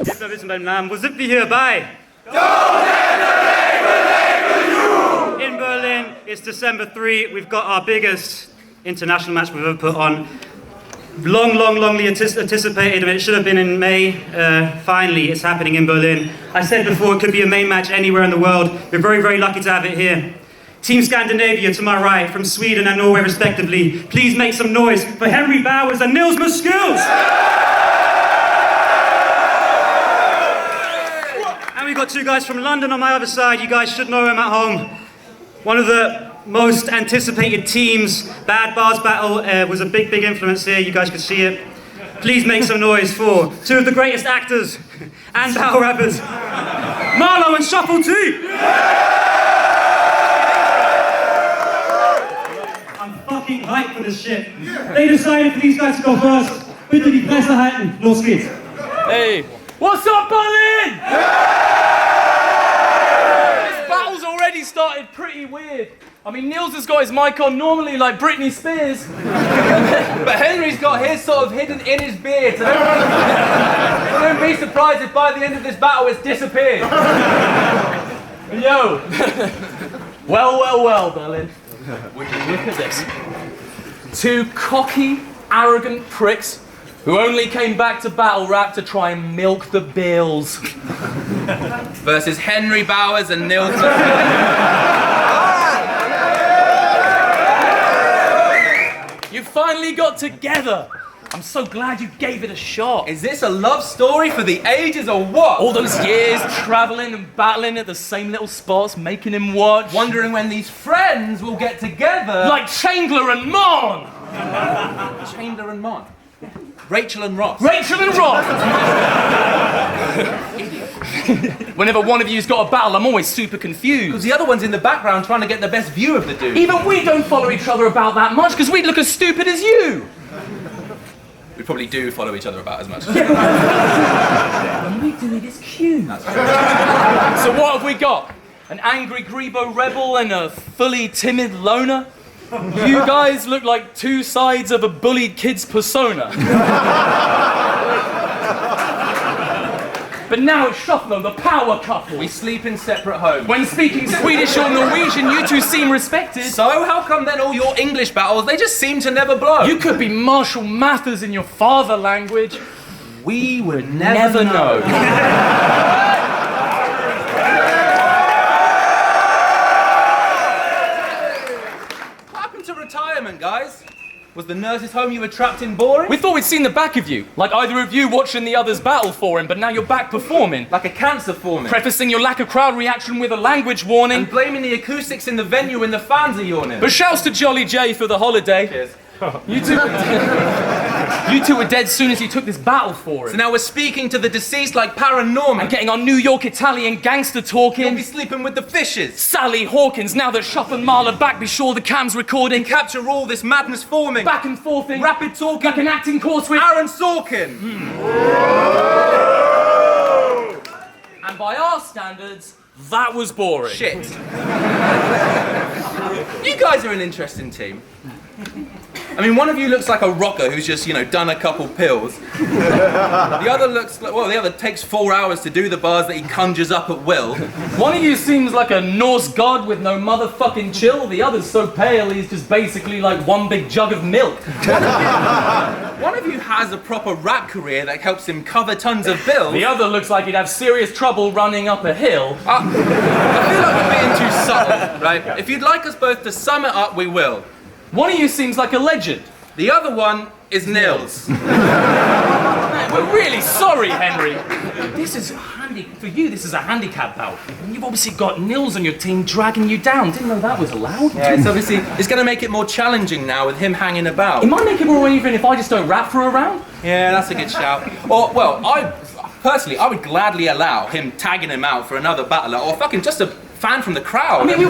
Gebt mal ein bisschen beim Namen. Wo sind wir hier bei? In Berlin, it's December 3. We've got our biggest international match we've ever put on. Longly anticipated, and it should have been in May. Finally, it's happening in Berlin. I said before, it could be a main match anywhere in the world. We're very lucky to have it here. Team Scandinavia to my right, from Sweden and Norway respectively. Please make some noise for Henry Bowers and Nils M. Skils. And we've got two guys from London on my other side. You guys should know him at home. One of the most anticipated teams. Bad Bars Battle was a big influence here. You guys could see it. Please make some noise for two of the greatest actors and battle rappers, Marlo and Shuffle T. I'm fucking hyped for this shit. They decided for these guys to go first. Bitte die Presse halten. Los geht's. Hey, what's up, Berlin? This battle's already started pretty weird. I mean, Nils has got his mic on normally like Britney Spears. But Henry's got his sort of hidden in his beard. So don't be surprised if by the end of this battle it's disappeared. Yo. Well, Berlin. Would you look at this? Two cocky, arrogant pricks who only came back to Battlerap to try and milk the bills. Versus Henry Bowers and Nils. You finally got together. I'm so glad you gave it a shot. Is this a love story for the ages or what? All those years traveling and battling at the same little spots, making him watch. Wondering when these friends will get together. Like Chandler and Mon. Chandler and Mon. Rachel and Ross. Rachel and Ross. Whenever one of you's got a battle, I'm always super confused. Because the other one's in the background trying to get the best view of the dude. Even we don't follow each other about that much because we'd look as stupid as you. We probably do follow each other about as much. When we do it, it's cute. That's right. So what have we got? An angry Grebo rebel and a fully timid loner? You guys look like two sides of a bullied kid's persona. But now it's Shufflo, the power couple. We sleep in separate homes. When speaking Swedish or Norwegian, you two seem respected. So how come then all your English battles, they just seem to never blow? You could be Marshall Mathers in your father language. We would never know. What happened to retirement, guys? Was the nurse's home you were trapped in boring? We thought we'd seen the back of you, like either of you watching the other's battle for him, but now you're back performing. Like a cancer forming. Prefacing your lack of crowd reaction with a language warning. And blaming the acoustics in the venue when the fans are yawning. But shouts to Jolly J for the holiday. Cheers. You two were dead soon as you took this battle for him. So now we're speaking to the deceased like paranormal. And getting our New York Italian gangster talking. You'll be sleeping with the fishes. Sally Hawkins, now that Shuff and Marlo are back, be sure the cam's recording. Capture all this madness forming. Back and forthing. Rapid talking. Like an acting course with Aaron Sorkin. And by our standards, that was boring. Shit. You guys are an interesting team. I mean, one of you looks like a rocker who's just, done a couple pills. The other looks like, the other takes 4 hours to do the bars that he conjures up at will. One of you seems like a Norse god with no motherfucking chill. The other's so pale he's just basically like one big jug of milk. One of you has a proper rap career that helps him cover tons of bills. The other looks like he'd have serious trouble running up a hill. I feel like we're being too subtle, right? If you'd like us both to sum it up, we will. One of you seems like a legend. The other one is Nils. We're really sorry, Henry. This is for you, this is a handicap bout. And you've obviously got Nils on your team dragging you down. Didn't know that was allowed. Yeah, it's going to make it more challenging now with him hanging about. It might make it more even if I just don't rap for a round. Yeah, that's a good shout. Or, personally, I would gladly allow him tagging him out for another battler, or fucking just a fan from the crowd. I mean, we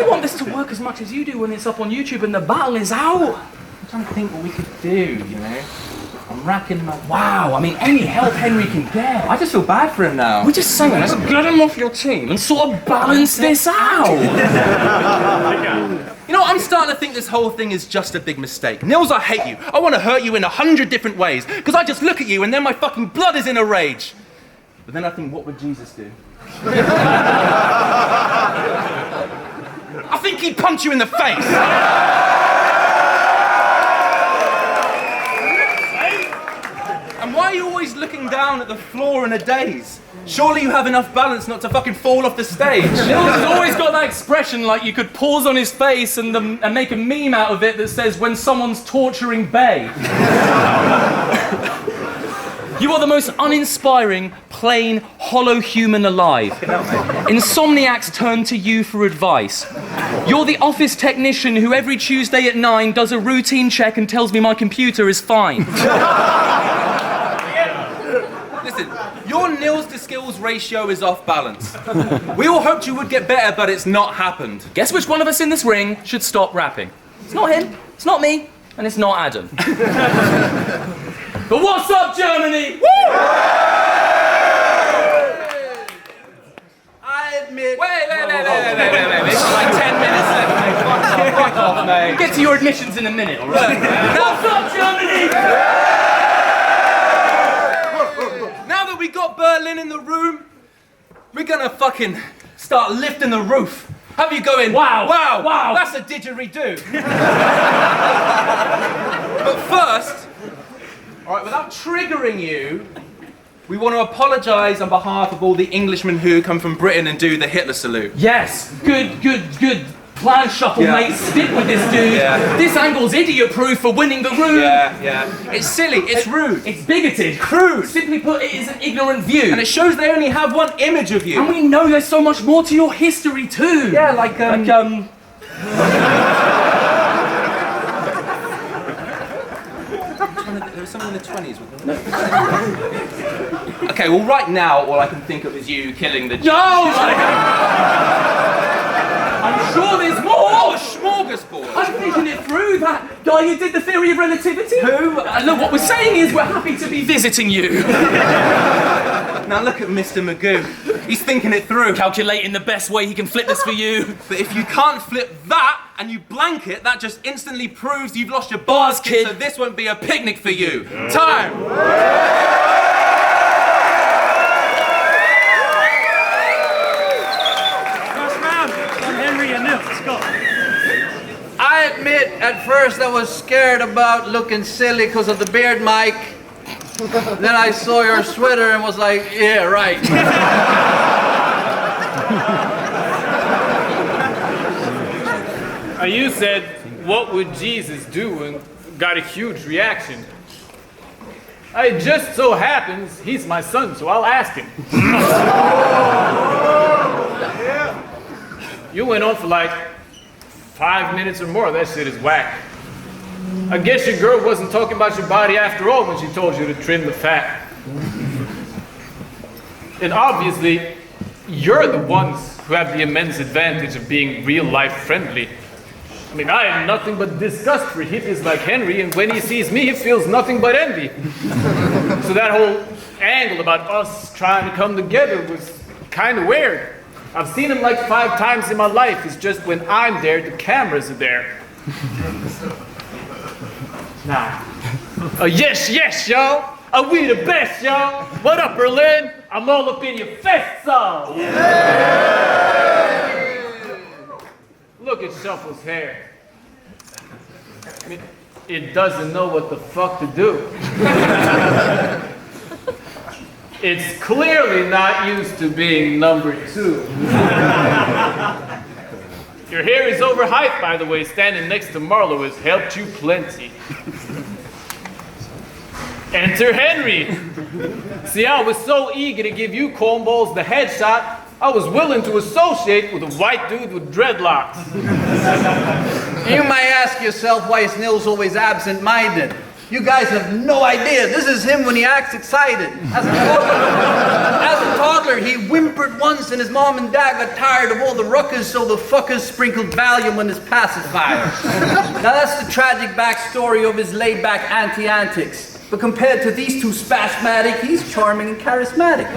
want this to work as much as you do when it's up on YouTube and the battle is out. I'm trying to think what we could do, racking him up. Wow, I mean, any help Henry can get. I just feel bad for him now. We're just saying, let's get him off your team and sort of balance this out. You know, I'm starting to think this whole thing is just a big mistake. Nils, I hate you. I want to hurt you in 100 different ways, because I just look at you and then my fucking blood is in a rage. But then I think, what would Jesus do? I think he'd punch you in the face. And why are you always looking down at the floor in a daze? Surely you have enough balance not to fucking fall off the stage. Nils has always got that expression like you could pause on his face and make a meme out of it that says, when someone's torturing Bay. You are the most uninspiring, plain, hollow human alive. Insomniacs turn to you for advice. You're the office technician who every Tuesday at 9 does a routine check and tells me my computer is fine. Listen, your Nils to Skils ratio is off balance. We all hoped you would get better, but it's not happened. Guess which one of us in this ring should stop rapping? It's not him, it's not me, and it's not Adam. But what's up, Germany? Woo! I admit... Wait. It's like 10 minutes left, mate. Fuck off, mate. We'll get to your admissions in a minute, all right? What's up, Germany? Now that we got Berlin in the room, we're gonna fucking start lifting the roof. Have you going, wow, that's a didgeridoo. But first, all right, without triggering you, we want to apologise on behalf of all the Englishmen who come from Britain and do the Hitler salute. Yes, good. Plan shuffle, mate. Stick with this dude. Yeah. This angle's idiot-proof for winning the room. Yeah. It's silly, it's rude. It's bigoted. Crude. Simply put, it is an ignorant view. And it shows they only have one image of you. And we know there's so much more to your history, too. Yeah, there was something in the 20s with them. Okay, well right now all I can think of is you killing the... No! I'm sure there's more! Oh, a smorgasbord! I'm thinking it through, that guy who did the theory of relativity. Who? Look, what we're saying is we're happy to be visiting you. Now look at Mr. Magoo. He's thinking it through. Calculating the best way he can flip this for you. But if you can't flip that and you blank it, that just instantly proves you've lost your bars, kid. So this won't be a picnic for you. Time! First round on Henry and Nils. Let's go. I admit, at first I was scared about looking silly because of the beard mic. Then I saw your sweater and was like, yeah, right. You said, what would Jesus do? And got a huge reaction. It just so happens he's my son, so I'll ask him. You went on for like 5 minutes or more. That shit is whack. I guess your girl wasn't talking about your body after all when she told you to trim the fat. And obviously, you're the ones who have the immense advantage of being real-life friendly. I mean, I have nothing but disgust for hippies like Henry, and when he sees me, he feels nothing but envy. So that whole angle about us trying to come together was kind of weird. I've seen him like 5 times in my life. It's just when I'm there, the cameras are there. Nah. Yes, y'all. We the best, y'all. What up, Berlin? I'm all up in your fest song. Look at Shuffle's hair. I mean, it doesn't know what the fuck to do. It's clearly not used to being number 2. Your hair is overhyped, by the way. Standing next to Marlo has helped you plenty. Enter Henry. See, I was so eager to give you cornballs the headshot, I was willing to associate with a white dude with dreadlocks. You might ask yourself, why is Nils always absent-minded? You guys have no idea. This is him when he acts excited. As a toddler, he whimpered once and his mom and dad got tired of all the ruckus, so the fuckers sprinkled Valium on his pacifier. Now that's the tragic backstory of his laid-back anti-antics. But compared to these two spasmatic, he's charming and charismatic.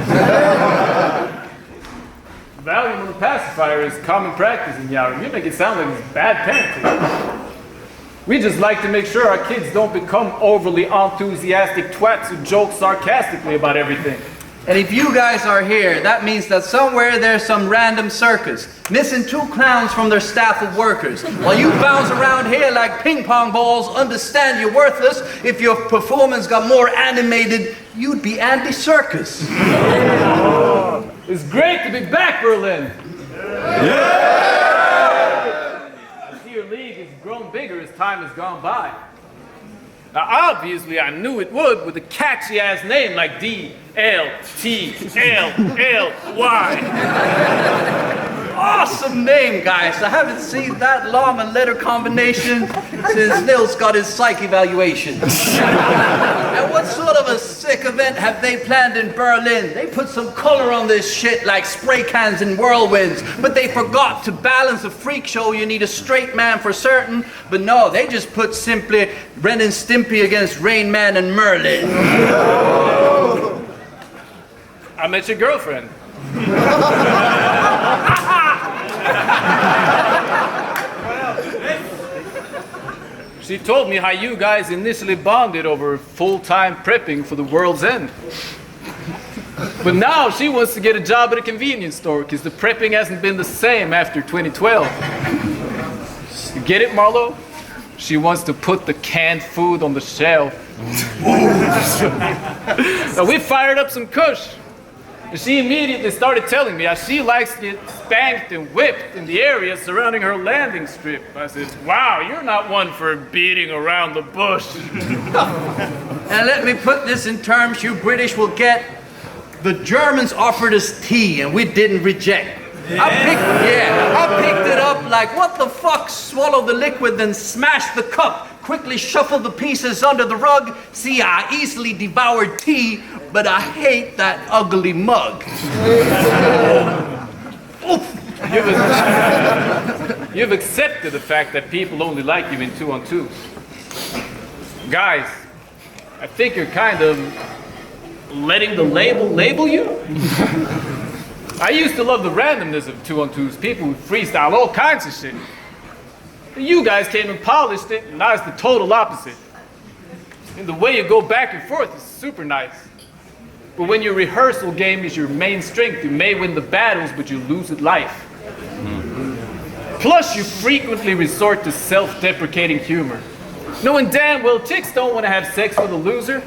Valium on the pacifier is common practice in Yarram. You make it sound like it's bad parenting. We just like to make sure our kids don't become overly enthusiastic twats who joke sarcastically about everything. And if you guys are here, that means that somewhere there's some random circus, missing 2 clowns from their staff of workers. While you bounce around here like ping pong balls, understand you're worthless. If your performance got more animated, you'd be Andy Serkis. It's great to be back, Berlin. I see your league has grown bigger as time has gone by. Now, obviously, I knew it would with a catchy-ass name like DLTLLY. Awesome name, guys. I haven't seen that long and letter combination since Nils got his psych evaluation. And what sort of a sick event have they planned in Berlin? They put some color on this shit like spray cans and whirlwinds, but they forgot to balance a freak show. You need a straight man for certain, but no, they just put simply Ren and Stimpy against Rain Man and Merlin. I met your girlfriend. She told me how you guys initially bonded over full-time prepping for the world's end. But now she wants to get a job at a convenience store because the prepping hasn't been the same after 2012. You get it, Marlo? She wants to put the canned food on the shelf. So we fired up some kush. And she immediately started telling me how she likes to get spanked and whipped in the area surrounding her landing strip. I said, wow, you're not one for beating around the bush. And let me put this in terms you British will get. The Germans offered us tea and we didn't reject. I picked it up like, what the fuck? Swallow the liquid, then smash the cup. Quickly shuffle the pieces under the rug. See, I easily devoured tea, but I hate that ugly mug. You've accepted the fact that people only like you in 2-on-2. Guys, I think you're kind of letting the label you? I used to love the randomness of 2-on-2s, people who freestyle all kinds of shit. You guys came and polished it, and now it's the total opposite. And the way you go back and forth is super nice. But when your rehearsal game is your main strength, you may win the battles, but you lose at life. Plus, you frequently resort to self-deprecating humor. Knowing damn well chicks don't want to have sex with a loser.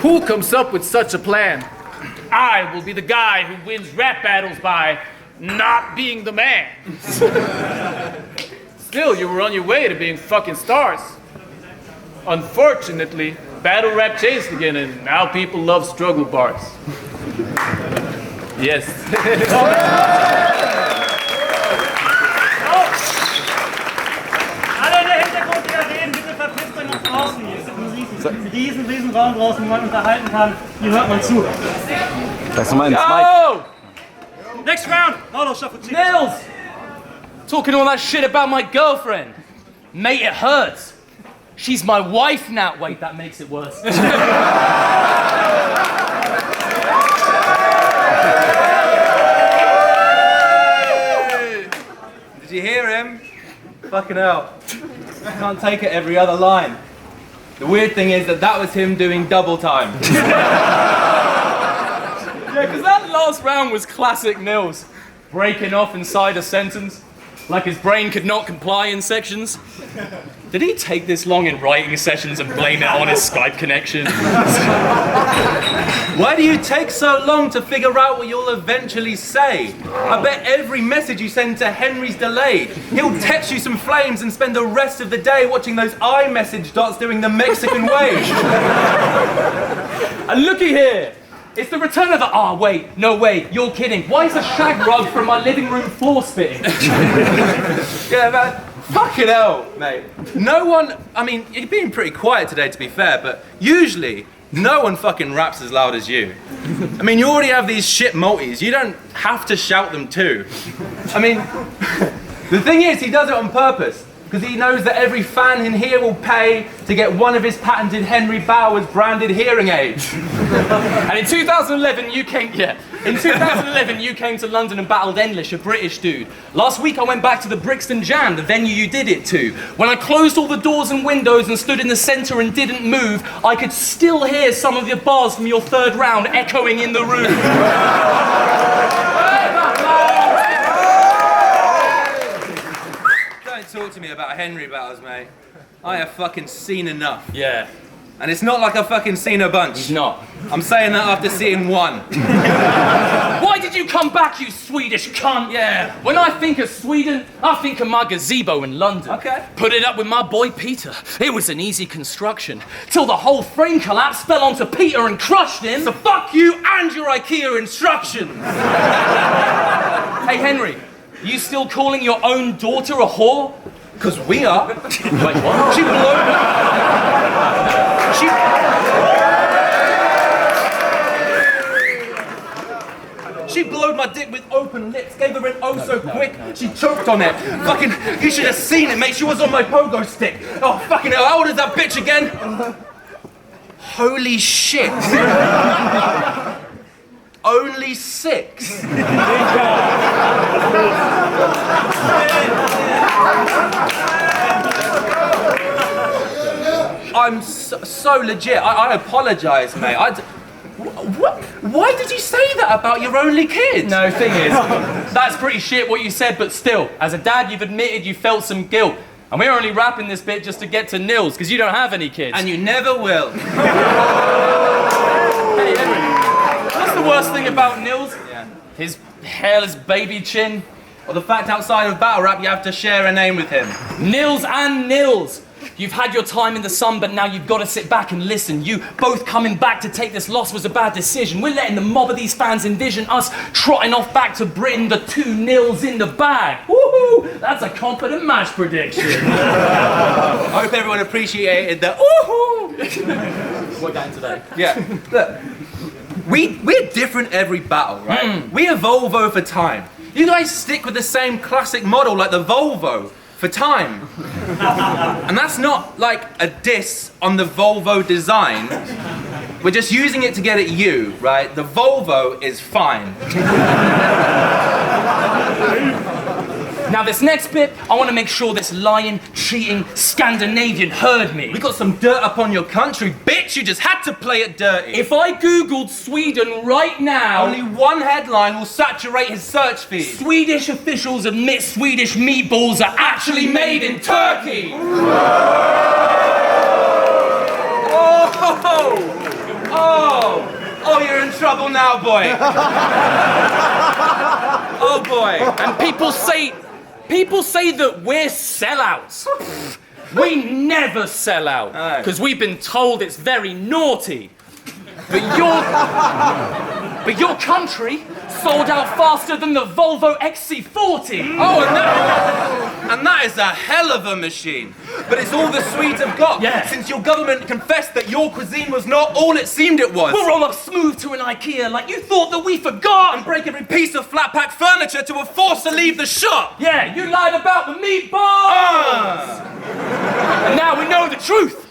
Who comes up with such a plan? I will be the guy who wins rap battles by not being the man. Still, you were on your way to being fucking stars. Unfortunately, battle rap changed again, and now people love struggle bars. Yes. Alle in der Hintergrund, die da reden, bitte verpisst euch nach draußen. Hier ist ein riesen Raum draußen, wo man unterhalten kann. Hier hört man zu. Sagst du mal ins Mic. Oh! Next round, Marlo shuffle team. Nils! Talking all that shit about my girlfriend. Mate, it hurts. She's my wife now. Wait, that makes it worse. Did you hear him? Fucking hell. Can't take it every other line. The weird thing is that was him doing double time. Yeah, because that last round was classic Nils. Breaking off inside a sentence, like his brain could not comply in sections. Did he take this long in writing sessions and blame it on his Skype connection? Why do you take so long to figure out what you'll eventually say? I bet every message you send to Henry's delayed. He'll text you some flames and spend the rest of the day watching those iMessage dots doing the Mexican wave. And looky here. It's the return of the... Oh, wait. No, wait. You're kidding. Why is a shag rug from my living room floor spitting? Yeah, man. Fucking hell, mate. No one... I mean, you're being pretty quiet today, to be fair, but usually no one fucking raps as loud as you. I mean, you already have these shit multis. You don't have to shout them too. I mean, the thing is, he does it on purpose. because he knows that every fan in here will pay to get one of his patented Henry Bowers branded hearing aids. And in 2011, you came to London and battled English, a British dude. Last week, I went back to the Brixton Jam, the venue you did it to. When I closed all the doors and windows and stood in the centre and didn't move, I could still hear some of your bars from your third round echoing in the room. Don't talk to me about Henry Bowers, mate. I have fucking seen enough. Yeah. And it's not like I've fucking seen a bunch. He's not. I'm saying that after seeing one. Why did you come back, you Swedish cunt? Yeah. When I think of Sweden, I think of my gazebo in London. Okay. Put it up with my boy Peter. It was an easy construction. Till the whole frame collapsed, fell onto Peter and crushed him. So fuck you and your IKEA instructions. Hey Henry, you still calling your own daughter a whore? Because we are. Wait, what? She blowed She blowed my dick with open lips, gave her an oh so quick, she choked on it. Fucking, you should have seen it, mate, she was on my pogo stick. Oh, fucking hell, how old is that bitch again? Holy shit. Only 6. I'm so legit. I apologise, mate. Why did you say that about your only kid? No, thing is, that's pretty shit what you said, but still, as a dad, you've admitted you felt some guilt. And we're only wrapping this bit just to get to Nils, because you don't have any kids. And you never will. Hey, Henry, what's the worst thing about Nils? Yeah. His hairless baby chin. Or the fact outside of Battlerap you have to share a name with him. Nils and Nils. You've had your time in the sun, but now you've got to sit back and listen. You both coming back to take this loss was a bad decision. We're letting the mob of these fans envision us trotting off back to Britain, the 2-0 in the bag. Woohoo! That's a confident match prediction. I hope everyone appreciated the woohoo! We're going today. Yeah. Look, we're different every battle, right? We evolve over time. You guys stick with the same classic model like the Volvo for time. And that's not like a diss on the Volvo design. We're just using it to get at you, right? The Volvo is fine. Now this next bit, I want to make sure this lying, cheating Scandinavian heard me. We got some dirt up on your country, bitch! You just had to play it dirty. If I googled Sweden right now, Only one headline will saturate his search feed. Swedish officials admit Swedish meatballs are actually made in Turkey. Oh, you're in trouble now, boy. Oh boy. And people say that we're sellouts. We never sell out, because we've been told it's very naughty. But your country sold out faster than the Volvo XC40. Oh, and that is a hell of a machine. But it's all the Swedes have got. Yeah. Since your government confessed that your cuisine was not all it seemed it was. We'll roll up smooth to an IKEA like you thought that we forgot. And break every piece of flat pack furniture to a force to leave the shop. Yeah, you lied about the meatballs. And now we know the truth.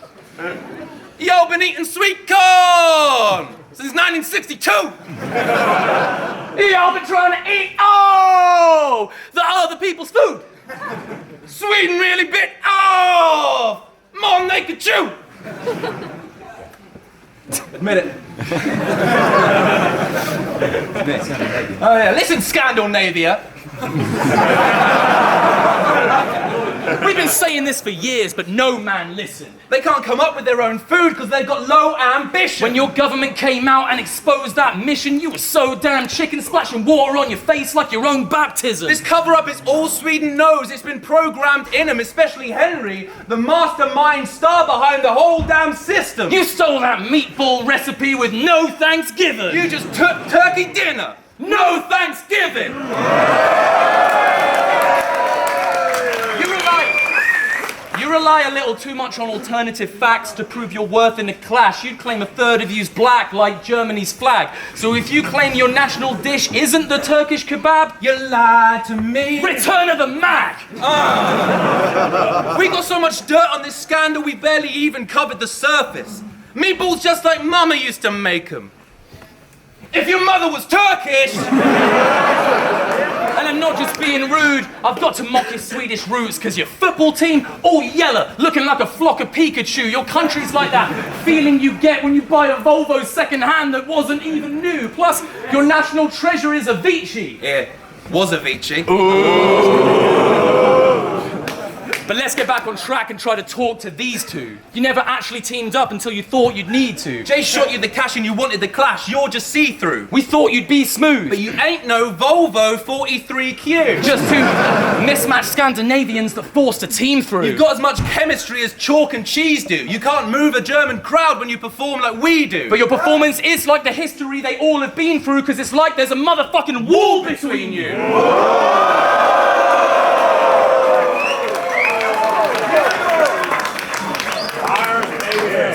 Yo, been eating sweet corn since 1962. Y'all been trying to eat the other people's food. Sweden really bit off more than they could chew. Admit it. Oh yeah, listen, Scandinavia. We've been saying this for years, but no man listened. They can't come up with their own food because they've got low ambition. When your government came out and exposed that mission, you were so damn chicken splashing water on your face like your own baptism. This cover-up is all Sweden knows. It's been programmed in them, especially Henry, the mastermind star behind the whole damn system. You stole that meatball recipe with no Thanksgiving. You just took turkey dinner. No Thanksgiving. You You rely a little too much on alternative facts to prove your worth in a clash. You'd claim a third of you's black, like Germany's flag. So if you claim your national dish isn't the Turkish kebab, You lied to me. Return of the Mac! We got so much dirt on this scandal, we barely even covered the surface. Meatballs just like Mama used to make them. If your mother was Turkish... And I'm not just being rude, I've got to mock your Swedish roots, because your football team, all yellow, looking like a flock of Pikachu. Your country's like that feeling you get when you buy a Volvo second-hand that wasn't even new. Plus, your national treasure is Avicii. Yeah, was Avicii. But let's get back on track and try to talk to these two. You never actually teamed up until you thought you'd need to. Jay shot you the cash and you wanted the clash. You're just see-through. We thought you'd be smooth. But you ain't no Volvo 43Q. Just two mismatched Scandinavians that forced a team through. You've got as much chemistry as chalk and cheese do. You can't move a German crowd when you perform like we do. But your performance is like the history they all have been through, because it's like there's a motherfucking wall between you.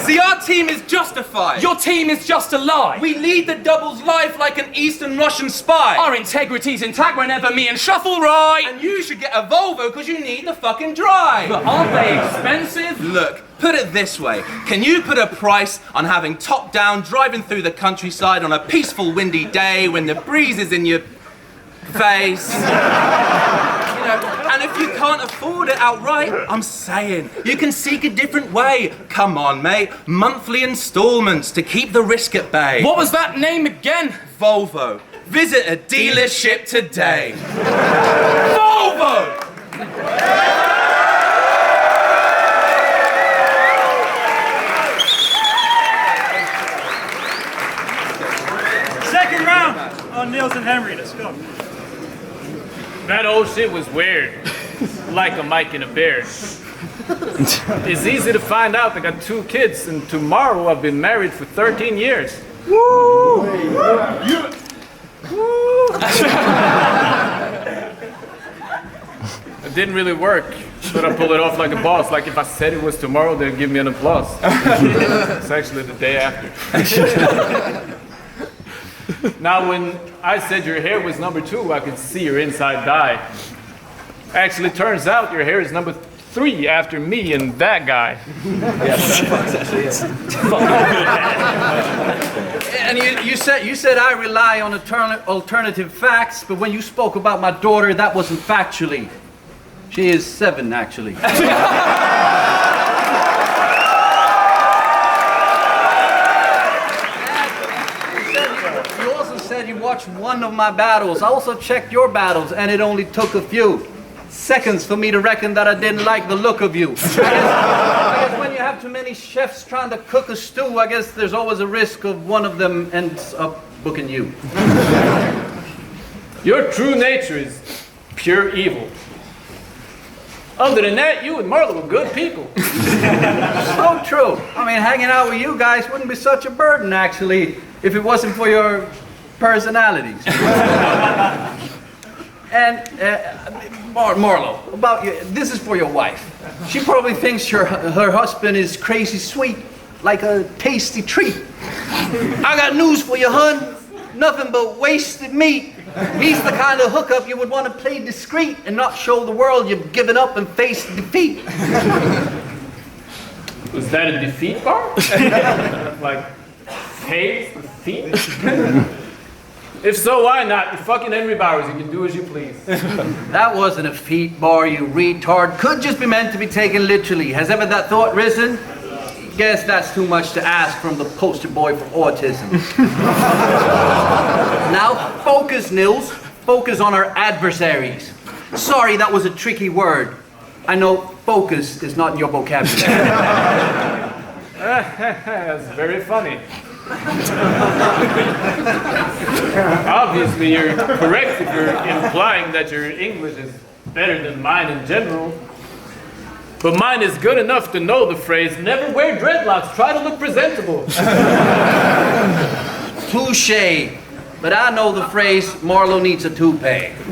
See, our team is justified. Your team is just a lie. We lead the doubles life like an Eastern Russian spy. Our integrity's intact whenever me and Shuffle ride. And you should get a Volvo because you need the fucking drive. But aren't they expensive? Look, put it this way. Can you put a price on having top down driving through the countryside on a peaceful windy day when the breeze is in your face? And if you can't afford it outright, I'm saying, you can seek a different way. Come on, mate. Monthly installments to keep the risk at bay. What was that name again? Volvo. Visit a dealership today. Volvo! Second round on Nils and Henry. Let's go. That old shit was weird. Like a Mike and a bear. It's easy to find out I got 2 kids, and tomorrow I've been married for 13 years. Woo! It didn't really work, but I pulled it off like a boss. Like if I said it was tomorrow, they'd give me an applause. It's actually the day after. Now, when I said your hair was number 2, I could see your inside die. Actually, turns out your hair is number 3 after me and that guy. And you said I rely on alternative facts, but when you spoke about my daughter, that wasn't factually. She is 7, actually. You also said you watched one of my battles. I also checked your battles, and it only took a few seconds for me to reckon that I didn't like the look of you. I guess when you have too many chefs trying to cook a stew, I guess there's always a risk of one of them ends up booking you. Your true nature is pure evil. Other than that, you and Marlo are good people. So true. I mean, hanging out with you guys wouldn't be such a burden, actually, if it wasn't for your personalities. And Marlo, about you, this is for your wife. She probably thinks her husband is crazy sweet, like a tasty treat. I got news for you, hun. Nothing but wasted meat. He's the kind of hookup you would want to play discreet and not show the world you've given up and faced defeat. Was that a defeat bar? Like, face, defeat? If so, why not? You're fucking Henry Bowers, you can do as you please. That wasn't a feet bar, you retard. Could just be meant to be taken literally. Has ever that thought risen? Guess that's too much to ask from the poster boy for autism. Now focus, Nils. Focus on our adversaries. Sorry, that was a tricky word. I know focus is not in your vocabulary. That's very funny. Obviously, you're correct if you're implying that your English is better than mine in general. But mine is good enough to know the phrase, never wear dreadlocks, try to look presentable. Touche. But I know the phrase, Marlo needs a toupee. It's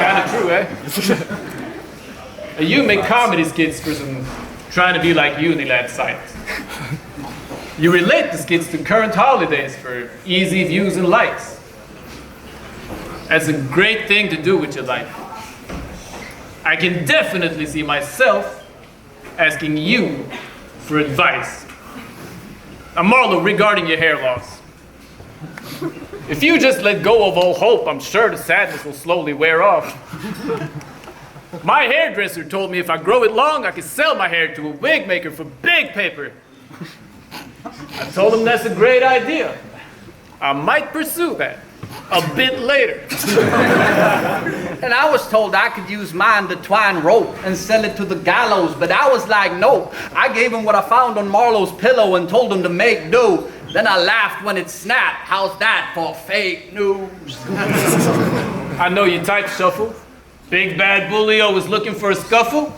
kind of true, eh? You make comedy skits for some trying to be like Unilad sites. You relate the skits to current holidays for easy views and likes. That's a great thing to do with your life. I can definitely see myself asking you for advice. Marlo, regarding your hair loss. If you just let go of all hope, I'm sure the sadness will slowly wear off. My hairdresser told me if I grow it long, I can sell my hair to a wig maker for big paper. I told him that's a great idea. I might pursue that a bit later. And I was told I could use mine to twine rope and sell it to the gallows, but I was like, no. I gave him what I found on Marlo's pillow and told him to make do. Then I laughed when it snapped. How's that for fake news? I know you type shuffle. Big bad bully always looking for a scuffle.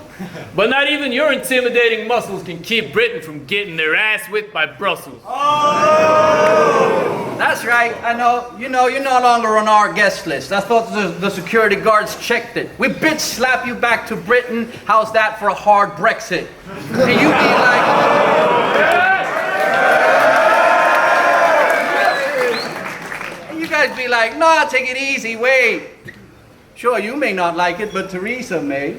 But not even your intimidating muscles can keep Britain from getting their ass whipped by Brussels. Oh! That's right. I know. You know, you're no longer on our guest list. I thought the security guards checked it. We bitch slap you back to Britain. How's that for a hard Brexit? And you be like... And you guys be like, nah, take it easy, wait. Sure, you may not like it, but Teresa may.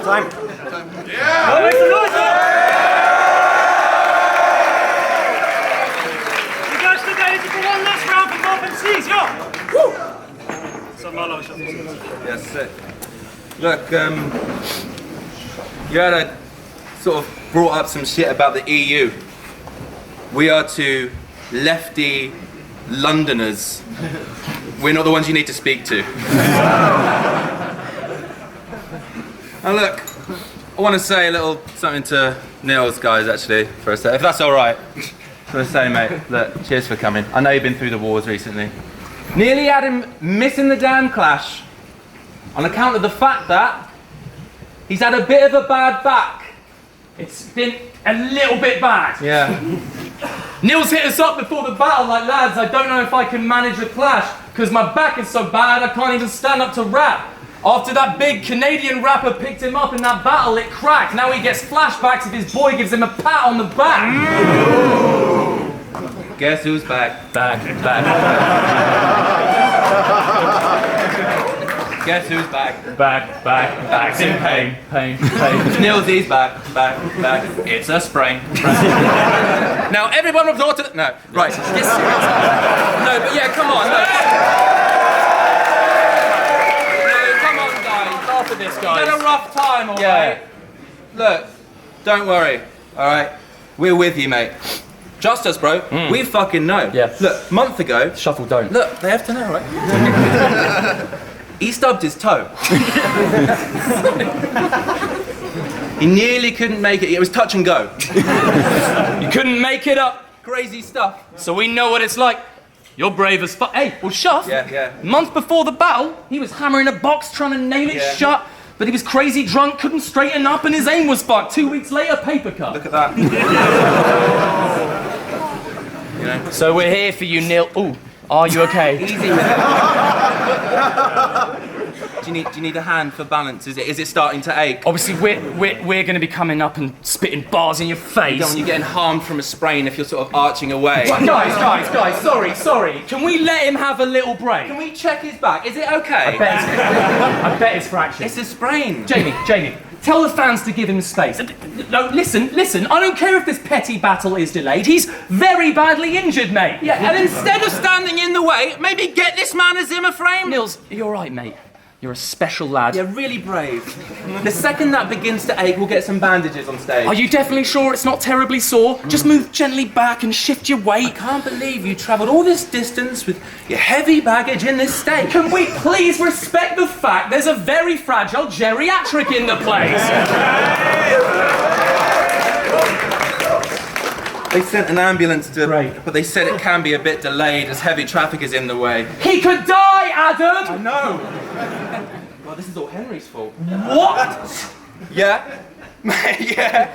Time. Yeah! Oh, make some noise, You guys still got it for one last round for Bob and C's, yo! Woo! So Marlo, Yes, sir. Look, you had a sort of brought up some shit about the EU. We are two lefty Londoners. We're not the ones you need to speak to. And look, I want to say a little something to Nils, guys, actually, for a sec, if that's all right. I want to say, mate, look, cheers for coming. I know you've been through the wars recently. Nearly had him missing the damn clash on account of the fact that he's had a bit of a bad back. It's been a little bit bad. Yeah. Nils hit us up before the battle like, lads, I don't know if I can manage the clash because my back is so bad I can't even stand up to rap. After that big Canadian rapper picked him up in that battle, it cracked. Now he gets flashbacks if his boy gives him a pat on the back. Guess who's back? Back. Guess who's back? Back. Back's in pain. Nils, he's back. It's a sprain. Now everyone report to the... No, right. No, but yeah, come on. No, come on, guys. Laugh at this, You guys. had a rough time, alright? Look, don't worry, alright? We're with you, mate. Trust us, bro. We fucking know. Yeah. Look, month ago... Shuffle don't. Look, they have to know, right? He stubbed his toe. He nearly couldn't make it. It was touch and go. You couldn't make it up. Crazy stuff. So we know what it's like. You're brave as fuck. Hey, well, Shuff, Yeah. month before the battle, he was hammering a box trying to nail it Yeah. shut, but he was crazy drunk, couldn't straighten up, and his aim was fucked. 2 weeks later, paper cut. Look at that. You know? So we're here for you, Neil. Ooh, are you okay? Easy with it. Do you need a hand for balance? Is it starting to ache? Obviously, we're going to be coming up and spitting bars in your face. When you're getting harmed from a sprain if you're sort of arching away. Guys, sorry. Can we let him have a little break? Can we check his back? Is it okay? I bet it's fractured. It's a sprain. Jamie, tell the fans to give him space. No, listen, I don't care if this petty battle is delayed. He's very badly injured, mate. Yeah, and instead of standing in the way, maybe get this man a Zimmer frame. Nils, you're all right, mate. You're a special lad. You're really brave. The second that begins to ache, we'll get some bandages on stage. Are you definitely sure it's not terribly sore? Just move gently back and shift your weight. I can't believe you travelled all this distance with your heavy baggage in this state. Can we please respect the fact there's a very fragile geriatric in the place? They sent an ambulance to... Right. But they said it can be a bit delayed as heavy traffic is in the way. He could die, Adam! I know. Well, this is all Henry's fault. What? Yeah? Yeah.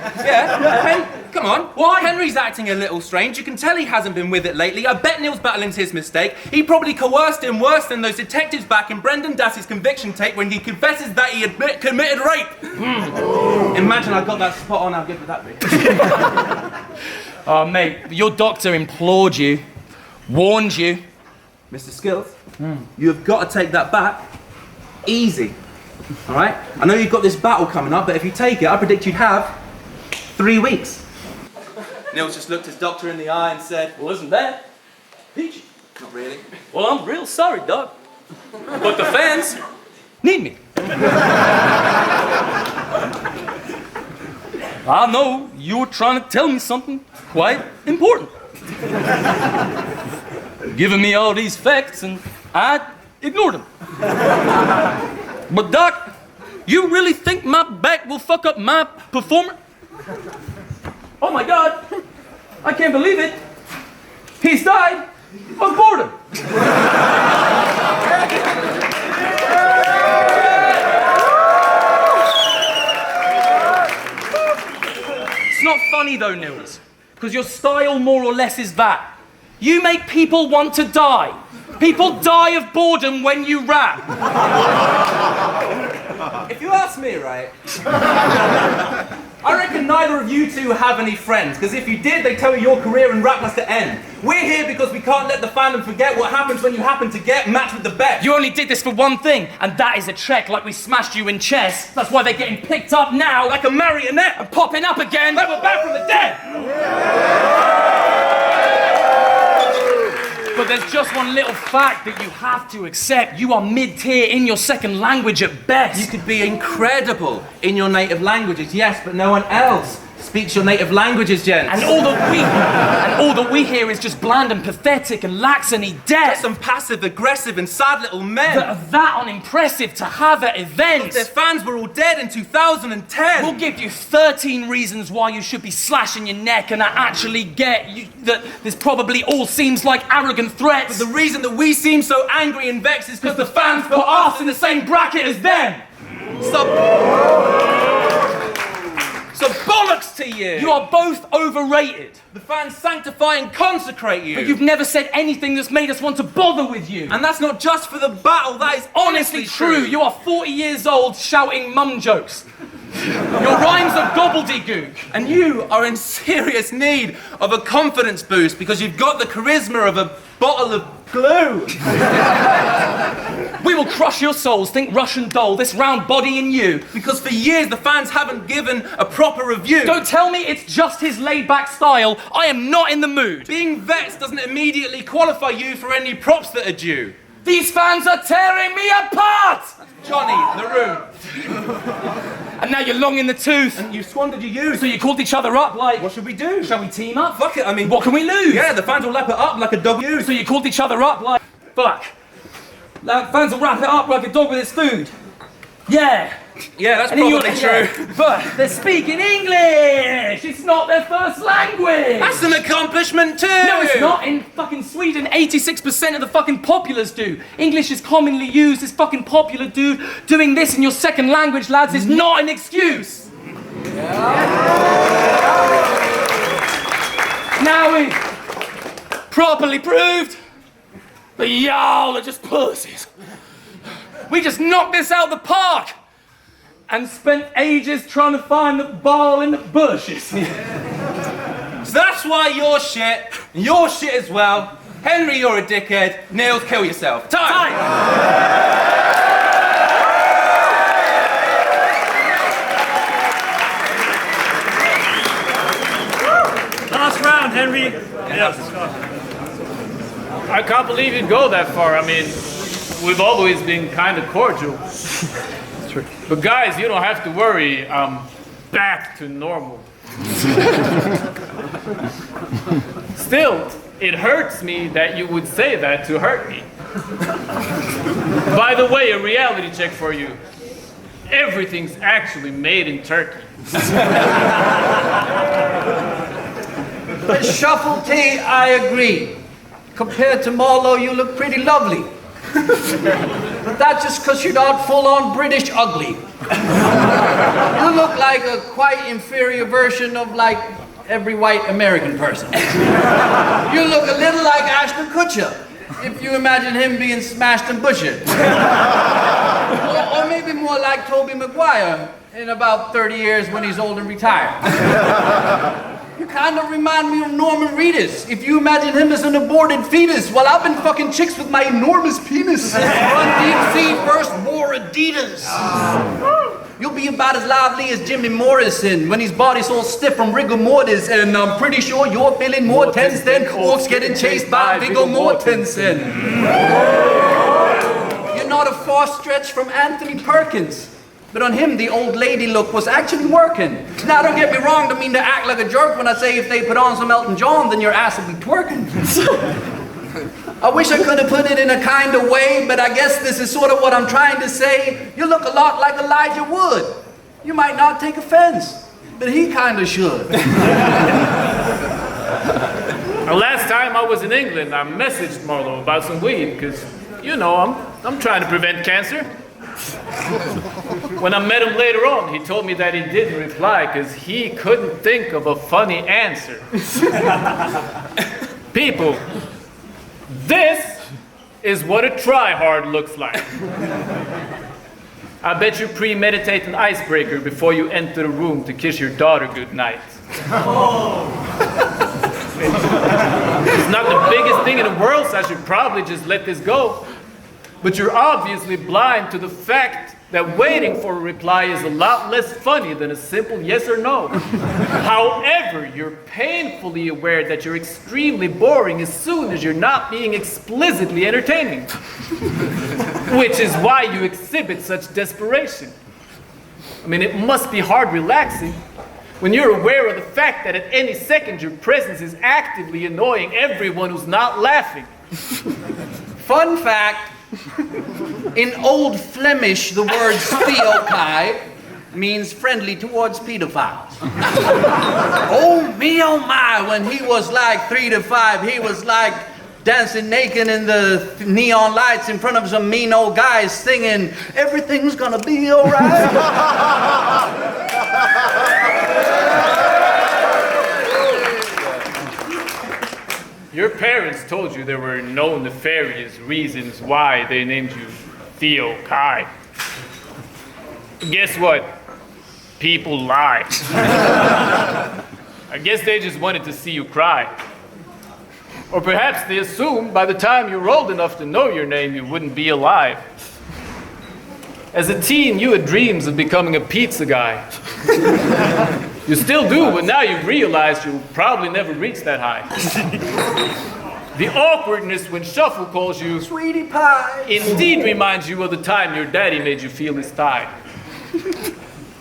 Hey, come on. Why? Henry's acting a little strange. You can tell he hasn't been with it lately. I bet Neil's battling's his mistake. He probably coerced him worse than those detectives back in Brendan Dassey's conviction tape when he confesses that he committed rape. Imagine I got that spot on, how good would that be? Oh, mate, your doctor implored you, warned you. Mr. Skils, you have got to take that back easy. All right? I know you've got this battle coming up, but if you take it, I predict you'd have 3 weeks. Nils just looked his doctor in the eye and said, Well, isn't that peachy? not really. Well, I'm real sorry, Doc. But the fans need me. I know you were trying to tell me something quite important. Giving me all these facts and I ignored them. But Doc, you really think my back will fuck up my performance? Oh my God, I can't believe it. He's died of boredom. It's not funny though, Nils, because your style more or less is that. You make people want to die. People die of boredom when you rap. If you ask me, right, I reckon neither of you two have any friends, because if you did, they'd tell you your career in rap has to end. We're here because we can't let the fandom forget what happens when you happen to get matched with the best. You only did this for one thing, and that is a check like we smashed you in chess. That's why they're getting picked up now like a marionette and popping up again like we're back from the dead. But there's just one little fact that you have to accept. You are mid-tier in your second language at best. You could be incredible in your native languages, yes, but no one else speaks your native languages, gents. And all that we hear is just bland and pathetic and lacks any depth. Some passive, aggressive, and sad little men. That are that unimpressive to have at events. Their fans were all dead in 2010. We'll give you 13 reasons why you should be slashing your neck, and I actually get that this probably all seems like arrogant threats. But the reason that we seem so angry and vexed is because the fans put us in the same bracket as them. So bollocks to you! You are both overrated. The fans sanctify and consecrate you. But you've never said anything that's made us want to bother with you. And that's not just for the battle, that is honestly true. You are 40 years old shouting mum jokes. Your rhymes are gobbledygook. And you are in serious need of a confidence boost because you've got the charisma of a bottle of glue. We will crush your souls, think Russian doll, this round body in you. Because for years the fans haven't given a proper review. Don't tell me it's just his laid-back style. I am not in the mood. Being vexed doesn't immediately qualify you for any props that are due. These fans are tearing me apart! Johnny, the room. And now you're long in the tooth. And you squandered your youth. So you called each other up like... What should we do? Shall we team up? Fuck it, I mean... What can we lose? Yeah, the fans will lap it up like a dog used. So you called each other up like... Fuck. Like, fans will wrap it up like a dog with its food. Yeah. Yeah, that's And then probably true. Yeah. But they're speaking English! It's not their first language! That's an accomplishment too! No, it's not. In fucking Sweden, 86% of the fucking populace do. English is commonly used. This fucking popular dude doing this in your second language, lads, is not an excuse. Now we properly proved that y'all are just pussies. We just knocked this out the park and spent ages trying to find the ball in the bushes. So that's why you're shit, and you're shit as well. Henry, you're a dickhead. Nils, kill yourself. Time! Last round, Henry. I can't believe you'd go that far. I mean, we've always been kind of cordial. But guys, you don't have to worry. I'm back to normal. Still, it hurts me that you would say that to hurt me. By the way, a reality check for you. Everything's actually made in Turkey. But Shuffle T, I agree. Compared to Marlo, you look pretty lovely. But that's just because you're not full-on British ugly. You look like a quite inferior version of like every white American person. You look a little like Ashton Kutcher, if you imagine him being smashed and butchered. Or maybe more like Tobey Maguire in about 30 years when he's old and retired. You kind of remind me of Norman Reedus. If you imagine him as an aborted fetus, well, I've been fucking chicks with my enormous penis. Run DMC first wore Adidas. You'll be about as lively as Jimmy Morrison when his body's all stiff from rigor mortis, and I'm pretty sure you're feeling more tense than orcs getting chased by Viggo Mortensen. You're not a far stretch from Anthony Perkins. But on him, the old lady look was actually working. Now, don't get me wrong, don't mean to act like a jerk when I say if they put on some Elton John, then your ass will be twerking. I wish I could have put it in a kind of way, but I guess this is sort of what I'm trying to say. You look a lot like Elijah Wood. You might not take offense, but he kind of should. Last time I was in England, I messaged Marlo about some weed, because, you know, I'm trying to prevent cancer. When I met him later on, he told me that he didn't reply because he couldn't think of a funny answer. People, this is what a try-hard looks like. I bet you premeditate an icebreaker before you enter the room to kiss your daughter goodnight. It's not the biggest thing in the world, so I should probably just let this go. But you're obviously blind to the fact that waiting for a reply is a lot less funny than a simple yes or no. However, you're painfully aware that you're extremely boring as soon as you're not being explicitly entertaining. Which is why you exhibit such desperation. I mean, it must be hard relaxing when you're aware of the fact that at any second your presence is actively annoying everyone who's not laughing. Fun fact. In Old Flemish, the word theokai means friendly towards pedophiles. Oh me, oh my, when he was like 3 to 5, he was like dancing naked in the neon lights in front of some mean old guys singing, "Everything's gonna be alright." Your parents told you there were no nefarious reasons why they named you Theo Kai. Guess what? People lie. I guess they just wanted to see you cry. Or perhaps they assumed by the time you were old enough to know your name, you wouldn't be alive. As a teen, you had dreams of becoming a pizza guy. You still do, but now you've realized you'll probably never reach that high. The awkwardness when Shuffle calls you Sweetie pie indeed reminds you of the time your daddy made you feel his thigh.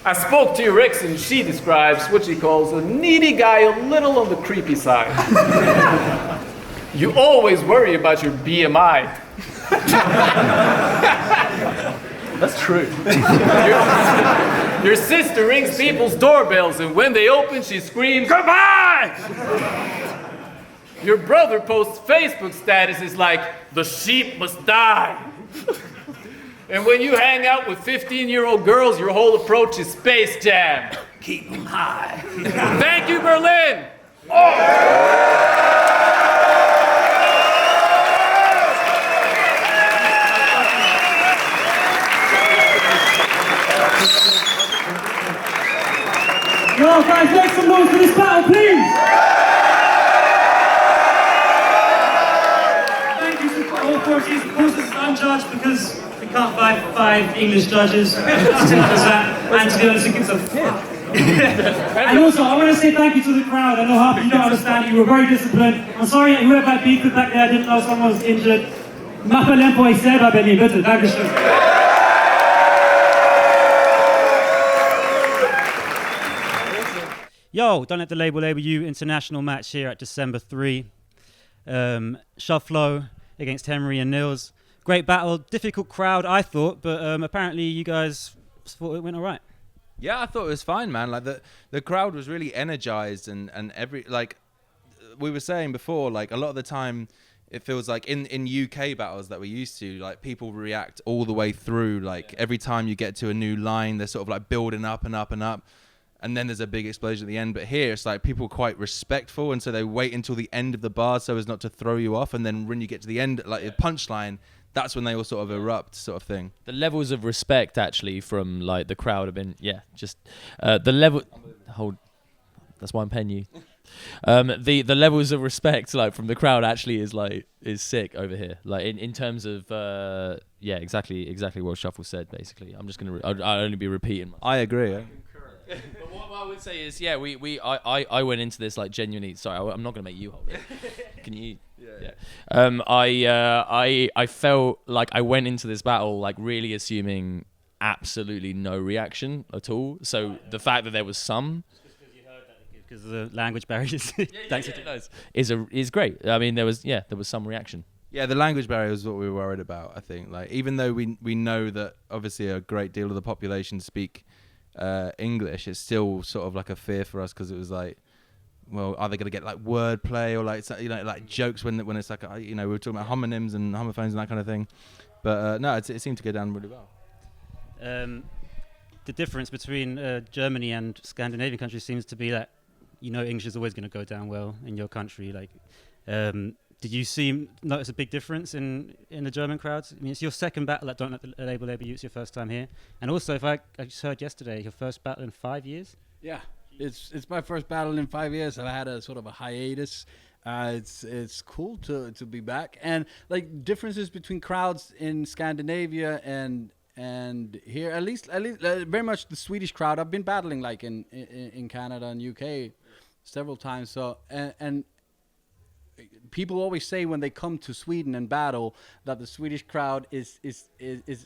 I spoke to your ex and she describes what she calls a needy guy a little on the creepy side. You always worry about your BMI. That's true. Your sister rings people's doorbells, and when they open, she screams, "Goodbye!" Your brother posts Facebook statuses like, "The sheep must die." And when you hang out with 15-year-old girls, your whole approach is Space Jam. keep them high. Thank you, Berlin! Yo, guys, make some noise for this battle, please! Thank you to all four teams. Of course, this is unjudged because we can't find 5 English judges. As simple as that. And to be honest, it gives a fuck. And also, I want to say thank you to the crowd. I know half of you don't understand. You were very disciplined. I'm sorry whoever had beef with back there. I didn't know someone was injured. M'appelle pour selber, Berlin. Bitte, Dankeschön. Yo, don't let the label you. International match here at December 3. Shufflo against Henry and Nils. Great battle, difficult crowd, I thought, but apparently you guys thought it went all right. Yeah, I thought it was fine, man. Like the crowd was really energized, and every, like we were saying before, like a lot of the time it feels like in UK battles that we're used to, like people react all the way through. Like every time you get to a new line, they're sort of like building up and up and up, and then there's a big explosion at the end. But here it's like people are quite respectful, and so they wait until the end of the bar so as not to throw you off. And then when you get to the end, like the punchline, that's when they all sort of erupt, sort of thing. The levels of respect actually from like the crowd have been just the level. Hold, that's why I'm paying you. The levels of respect like from the crowd actually is sick over here. Like in terms of exactly what Shuffle said. Basically, I'm just gonna I'll only be repeating. I agree. But what I would say is, I went into this like genuinely. Sorry, I'm not gonna make you hold it. Can you? Yeah. I felt like I went into this battle like really assuming absolutely no reaction at all. So the fact that there was some. Because of the language barriers. Thanks. Is great. I mean, there was some reaction. Yeah, the language barrier is what we were worried about. I think, like, even though we know that obviously a great deal of the population speak English, it's still sort of like a fear for us because it was like, well, are they going to get like wordplay or like like jokes when it's like we were talking about homonyms and homophones and that kind of thing. But no, it seemed to go down really well. The difference between Germany and Scandinavian countries seems to be that English is always going to go down well in your country. Like, did you notice a big difference in the German crowds? I mean, it's your second battle at DLTLLY. It's your first time here, and also, I just heard yesterday, your first battle in 5 years. Yeah, it's my first battle in 5 years. I had a sort of a hiatus. It's cool to be back, and like differences between crowds in Scandinavia and here, at least very much the Swedish crowd. I've been battling like in Canada and UK several times. So and people always say when they come to Sweden and battle that the Swedish crowd is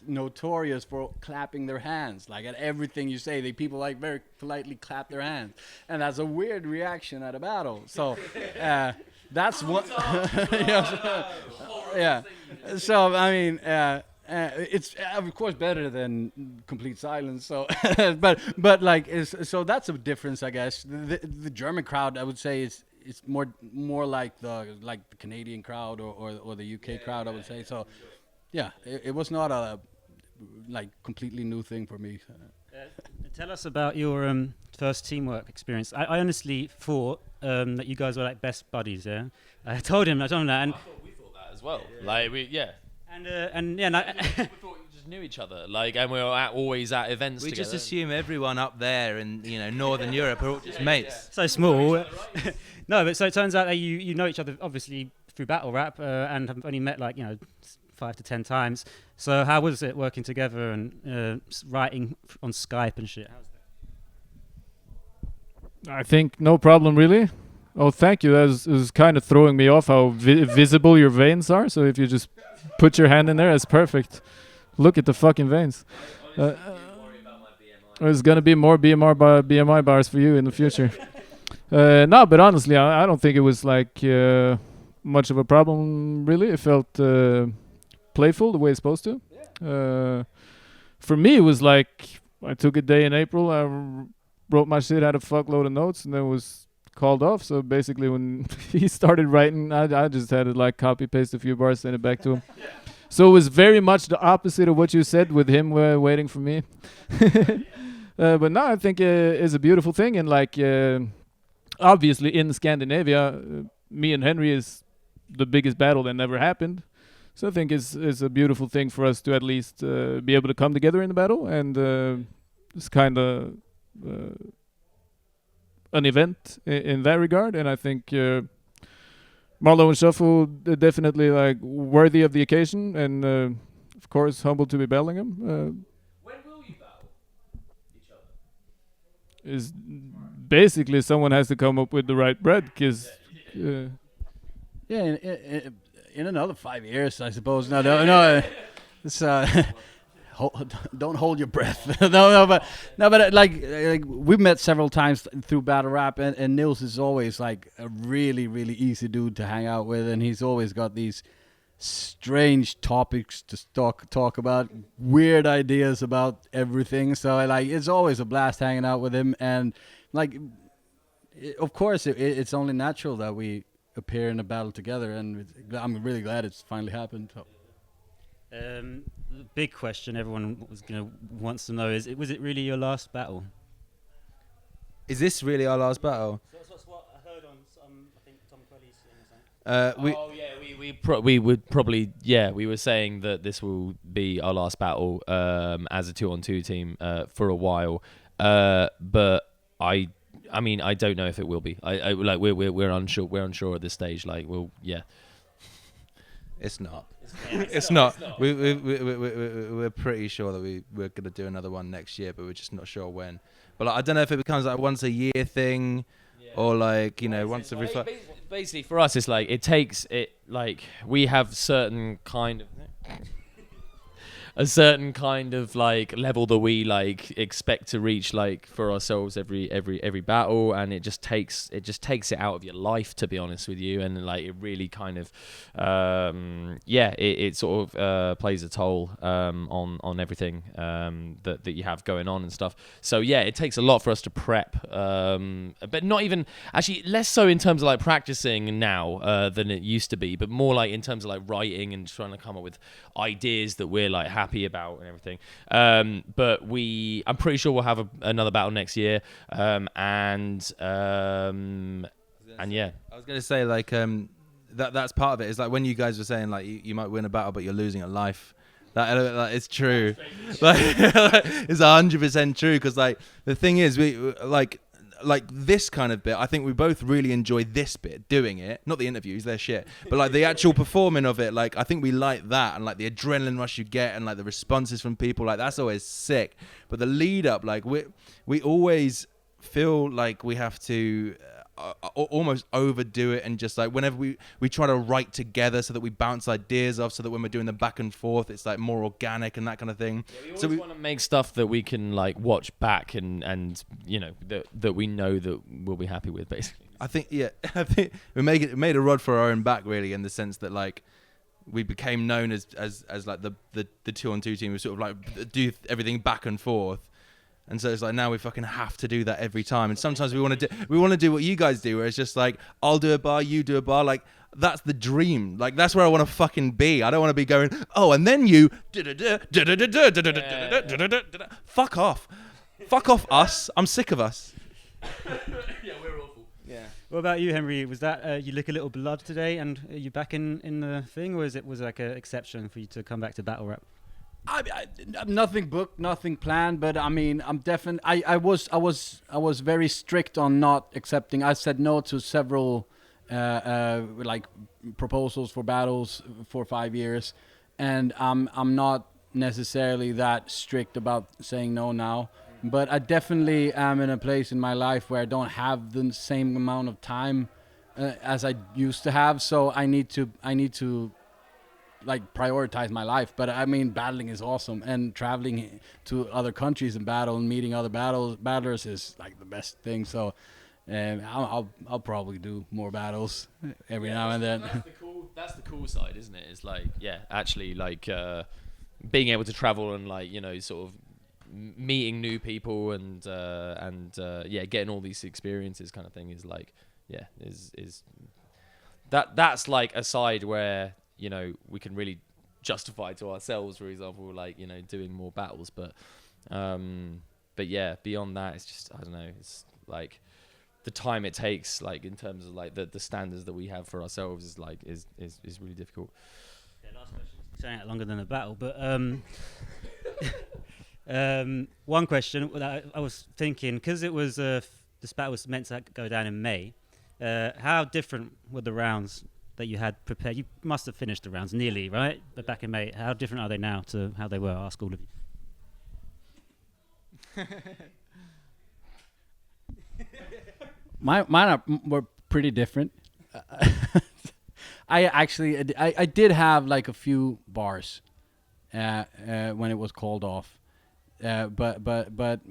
notorious for clapping their hands. Like at everything you say, people like very politely clap their hands, and that's a weird reaction at a battle. So that's one. Yeah. So I mean. It's of course better than complete silence. So, but like, so that's a difference, I guess. The German crowd, I would say, is more like the Canadian crowd or the UK crowd, I would say. So, yeah, it was not a like completely new thing for me. Tell us about your first teamwork experience. I honestly thought that you guys were like best buddies. Yeah, I told him that, and I thought we thought that as well. Like we we thought we just knew each other, like, and we were always at events we together. Just assume everyone up there in Northern Europe are all just mates. So small. No, but so it turns out that you know each other obviously through Battlerap and have only met 5 to 10 times. So how was it working together and writing on Skype and shit? How's that? I think no problem really. Oh, thank you. That was kind of throwing me off how visible your veins are. So if you just put your hand in there, it's perfect. Look at the fucking veins. There's gonna be more BMI bars for you in the future. No, but honestly, I don't think it was like much of a problem really. It felt playful the way it's supposed to. For me, it was like I took a day in April. I wrote my shit, had a fuckload of notes, and then was called off. So basically when he started writing, I just had to like copy paste a few bars, send it back to him. So it was very much the opposite of what you said, with him waiting for me. But no, I think it's a beautiful thing, and like obviously in Scandinavia, me and Henry is the biggest battle that never happened. So I think it's a beautiful thing for us to at least be able to come together in the battle, and it's kind of an event in that regard. And I think Marlo and Shuffle definitely like worthy of the occasion, and of course humbled to be battling him. When will you battle each other? Is basically someone has to come up with the right bread, because in another 5 years, I suppose. No. It's don't hold your breath. but like we've met several times through Battlerap, and Nils is always like a really, really easy dude to hang out with, and he's always got these strange topics to talk about, weird ideas about everything. So like it's always a blast hanging out with him, and like of course it's only natural that we appear in a battle together, and I'm really glad it's finally happened. So. The big question everyone wants to know is: was it really your last battle? Is this really our last battle? That's what I heard on I think Tom Quelly's thing or something. We would probably we were saying that this will be our last battle as a 2-on-2 team for a while, but I mean I don't know if it will be. I like we're unsure at this stage. Like It's not. It's not. We're pretty sure that we're gonna do another one next year, but we're just not sure when. But like, I don't know if it becomes like once a year thing, or like once every. Basically, for us, it's like we have certain kind of. A certain kind of like level that we like expect to reach like for ourselves every battle, and it just takes it out of your life, to be honest with you, and like it really kind of it sort of plays a toll on everything that you have going on and stuff. So it takes a lot for us to prep, but not even actually less so in terms of like practicing now than it used to be, but more like in terms of like writing and trying to come up with ideas that we're like happy about and everything. But I'm pretty sure we'll have another battle next year. I was gonna say like that's part of it. Is like when you guys were saying like you might win a battle, but you're losing a life. That is true. Like it's 100% true. Because like the thing is, we like this kind of bit, I think we both really enjoy this bit, doing it, not the interviews, they're shit, but like the actual performing of it, like I think we like that, and like the adrenaline rush you get, and like the responses from people, like that's always sick. But the lead up, like we always feel like we have to almost overdo it, and just like whenever we try to write together so that we bounce ideas off, so that when we're doing the back and forth it's like more organic and that kind of thing. So we want to make stuff that we can like watch back and that we know that we'll be happy with, basically. I think we made a rod for our own back, really, in the sense that like we became known as like the 2-on-2 team who sort of like do everything back and forth. And so it's like now we fucking have to do that every time. And sometimes we want to do what you guys do, where it's just like I'll do a bar, you do a bar. Like that's the dream. Like that's where I want to fucking be. I don't want to be going, oh, and then you fuck off us. I'm sick of us. Yeah, we're awful. Yeah. What about you, Henry? Was that you lick a little blood today, and are you back in the thing, or was like an exception for you to come back to Battlerap? I nothing booked, nothing planned, but I mean, I'm definitely. I was very strict on not accepting. I said no to several like proposals for battles for 5 years, and I'm not necessarily that strict about saying no now. But I definitely am in a place in my life where I don't have the same amount of time as I used to have. So I need to like prioritize my life. But I mean, battling is awesome, and traveling to other countries and battle and meeting other battlers is like the best thing. So I'll probably do more battles every now and then. That's the cool side, isn't it? It's like actually like being able to travel and like sort of meeting new people and getting all these experiences kind of thing is like is that's like a side where we can really justify to ourselves, for example, like doing more battles, but yeah, beyond that, it's just I don't know, it's like the time it takes, like in terms of like the standards that we have for ourselves is like is really difficult. Last question, saying it longer than a battle, but one question that I was thinking, because it was this battle was meant to go down in May, how different were the rounds that you had prepared? You must have finished the rounds nearly, right? But back in May, how different are they now to how they were? Ask all of you. Mine were pretty different. I did have like a few bars when it was called off. But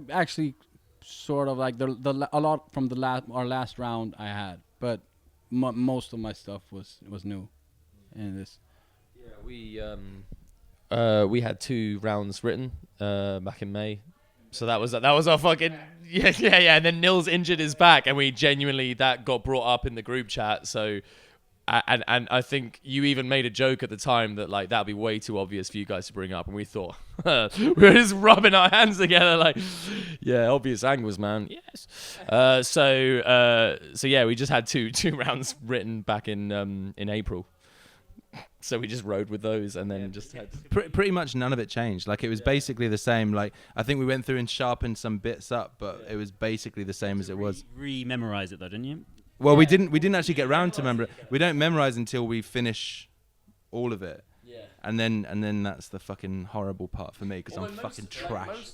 actually sort of like a lot from our last round I had, but most of my stuff was new in this. Yeah, we had 2 rounds written back in May, So that was our fucking yeah. And then Nils injured his back, and we genuinely that got brought up in the group chat. So, and I think you even made a joke at the time that like that'd be way too obvious for you guys to bring up, and we thought we were just rubbing our hands together like, yeah, obvious angles, man. Yes. So yeah, we just had two rounds written back in April. So we just rode with those and then just had... Pretty much none of it changed. Like, it was basically the same. Like, I think we went through and sharpened some bits up, but it was basically the same as it was. Re-memorize it though, didn't you? Well, we didn't actually get round to remember it. We don't memorize until we finish all of it. Yeah. And then that's the fucking horrible part for me because I'm fucking trash.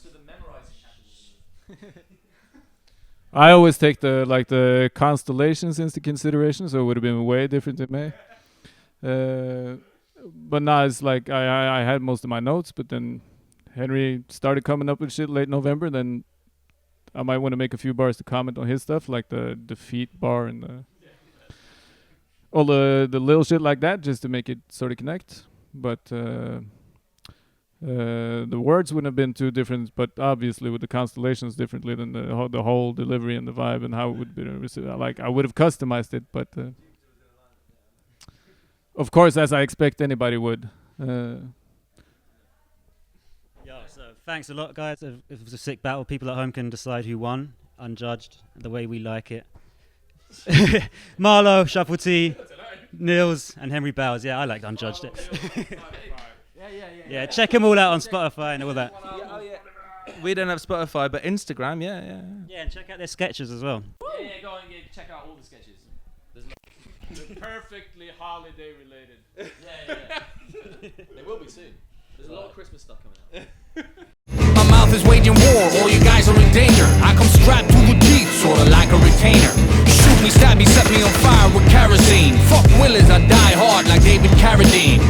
I always take the constellations into consideration, so it would have been way different in May. But now it's like I had most of my notes, but then Henry started coming up with shit late November. Then I might want to make a few bars to comment on his stuff, like the feet bar and all the little shit like that, just to make it sort of connect. But the words wouldn't have been too different, but obviously with the constellations differently than the whole delivery and the vibe and how it would be received. Like I would have customized it, but. Of course, as I expect anybody would. Yeah, so thanks a lot, guys. It was a sick battle. People at home can decide who won, unjudged, the way we like it. Marlo, Shuffle T, Nils, and Henry Bowers. Yeah, I liked unjudged it. Yeah, check them all out on Spotify and all that. We don't have Spotify, but Instagram, yeah. Yeah, and check out their sketches as well. Yeah, go and check out all the sketches. They're perfectly holiday related. Yeah. They will be soon. There's a lot of Christmas stuff coming out. My mouth is waging war, all you guys are in danger. I come strapped to the teeth, sorta like a retainer. Shoot me, stab me, set me on fire with kerosene. Fuck Willis, I die hard like David Carradine.